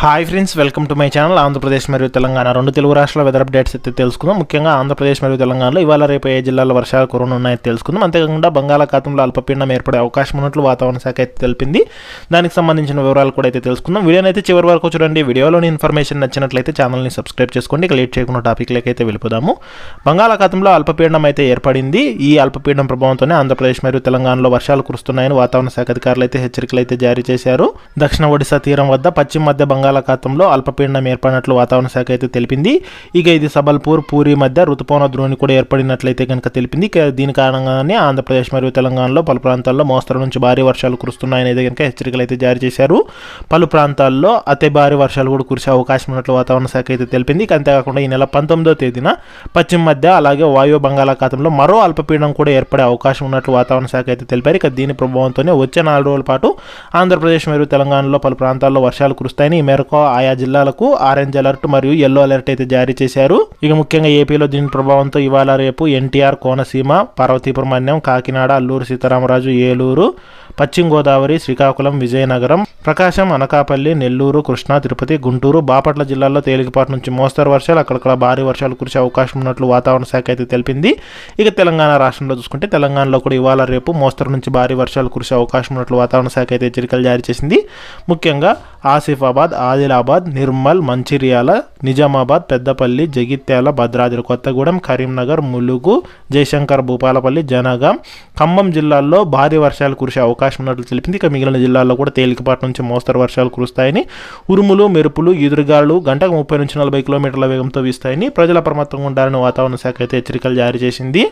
Hi friends, welcome to my channel. Andhra Pradesh మరియు తెలంగాణ రెండు తెలుగు రాష్ట్రాల వెదర్ అప్డేట్స్ అయితే తెలుసుకుందాం. ముఖ్యంగా ఆంధ్రప్రదేశ్ మరియు తెలంగాణలో ఇవాళ రేపు ఏ జిల్లాలో వర్షాలు కురవనున్నాయో తెలుసుకుందాం. అంతేకాకుండా బంగాళాఖాతంలో అల్పపీడనం ఏర్పడే అవకాశం ఉన్నట్లు వాతావరణ శాఖ అయితే తెలిపింది. దానికి సంబంధించిన వివరాలు కూడా అయితే తెలుసుకుందాం. వీడియోని అయితే చివరి వరకు చూడండి. వీడియోలోని ఇన్ఫర్మేషన్ నచ్చినట్లయితే ఛానల్ని సబ్స్క్రైబ్ చేసుకోండి. ఇక లేట్ చేయకుండా టాపిక్లకి అయితే వెళ్ళిపోదాము. బంగాళాఖాతంలో అల్పపీడనం అయితే ఏర్పడింది. ఈ అల్పపీడనం ప్రభావంతోనే ఆంధ్రప్రదేశ్ మరియు తెలంగాణలో వర్షాలు కురుస్తున్నాయని వాతావరణ శాఖ అధికారులు అయితే హెచ్చరికలు అయితే జారీ చేశారు. దక్షిణ ఒడిశా తీరం వద్ద పశ్చిమ మధ్య బంగాళాఖాతంలో అల్పపీడనం ఏర్పడినట్లు వాతావరణ శాఖ అయితే తెలిపింది. ఇక ఇది సబల్పూర్, పూరి మధ్య రుతుపవన ద్రోణి కూడా ఏర్పడినట్లయితే కనుక తెలిపింది. దీని కారణంగానే ఆంధ్రప్రదేశ్ మరియు తెలంగాణలో పలు ప్రాంతాల్లో మోస్తరు నుంచి భారీ వర్షాలు కురుస్తున్నాయని అయితే కనుక హెచ్చరికలు అయితే జారీ చేశారు. పలు ప్రాంతాల్లో అతి భారీ వర్షాలు కూడా కురిసే అవకాశం ఉన్నట్లు వాతావరణ శాఖ అయితే తెలిపింది. అంతేకాకుండా ఈ నెల 19వ తేదీన పశ్చిమ మధ్య అలాగే వాయు బంగాళాఖాతంలో మరో అల్పపీడనం కూడా ఏర్పడే అవకాశం ఉన్నట్లు వాతావరణ శాఖ అయితే తెలిపారు. ఇక దీని ప్రభావంతోనే వచ్చే 4 రోజుల పాటు ఆంధ్రప్రదేశ్ మరియు తెలంగాణలో పలు ప్రాంతాల్లో వర్షాలు కురుస్తాయని ఈ మేరకు ఆయా జిల్లాలకు ఆరెంజ్ అలర్ట్ మరియు ఎల్లో అలర్ట్ అయితే జారీ చేశారు. ఇక ముఖ్యంగా ఏపీలో దీని ప్రభావంతో ఇవాళ రేపు ఎన్టీఆర్, కోనసీమ, పార్వతీపురం మన్యం, కాకినాడ, అల్లూరు సీతారామరాజు, ఏలూరు, పశ్చిమ గోదావరి, శ్రీకాకుళం, విజయనగరం, ప్రకాశం, అనకాపల్లి, నెల్లూరు, కృష్ణా, తిరుపతి, గుంటూరు, బాపట్ల జిల్లాల్లో తేలికపాటి నుంచి మోస్తరు వర్షాలు, అక్కడక్కడ భారీ వర్షాలు కురిసే అవకాశం ఉన్నట్లు వాతావరణ శాఖ అయితే తెలిపింది. ఇక తెలంగాణ రాష్ట్రంలో చూసుకుంటే తెలంగాణలో కూడా ఇవాళ రేపు మోస్తరు నుంచి భారీ వర్షాలు కురిసే అవకాశం ఉన్నట్లు వాతావరణ శాఖ అయితే హెచ్చరికలు జారీ చేసింది. ముఖ్యంగా ఆసిఫాబాద్, ఆదిలాబాద్, నిర్మల్, మంచిర్యాల, నిజామాబాద్, పెద్దపల్లి, జగిత్యాల, భద్రాద్రి కొత్తగూడెం, కరీంనగర్, ములుగు, జయశంకర్, భూపాలపల్లి, జనగాం, ఖమ్మం జిల్లాల్లో భారీ వర్షాలు కురిసే అవకాశం ఉన్నట్లు తెలిపింది. ఇక మిగిలిన జిల్లాల్లో కూడా తేలికపాటి నుంచి మోస్తరు వర్షాలు కురుస్తాయని, ఉరుములు, మెరుపులు, ఈదురుగాలు గంటకు 30 నుంచి 40 కిలోమీటర్ల వేగంతో వీస్తాయని ప్రజలు అప్రమత్తంగా ఉండాలని వాతావరణ శాఖ అయితే హెచ్చరికలు జారీ చేసింది.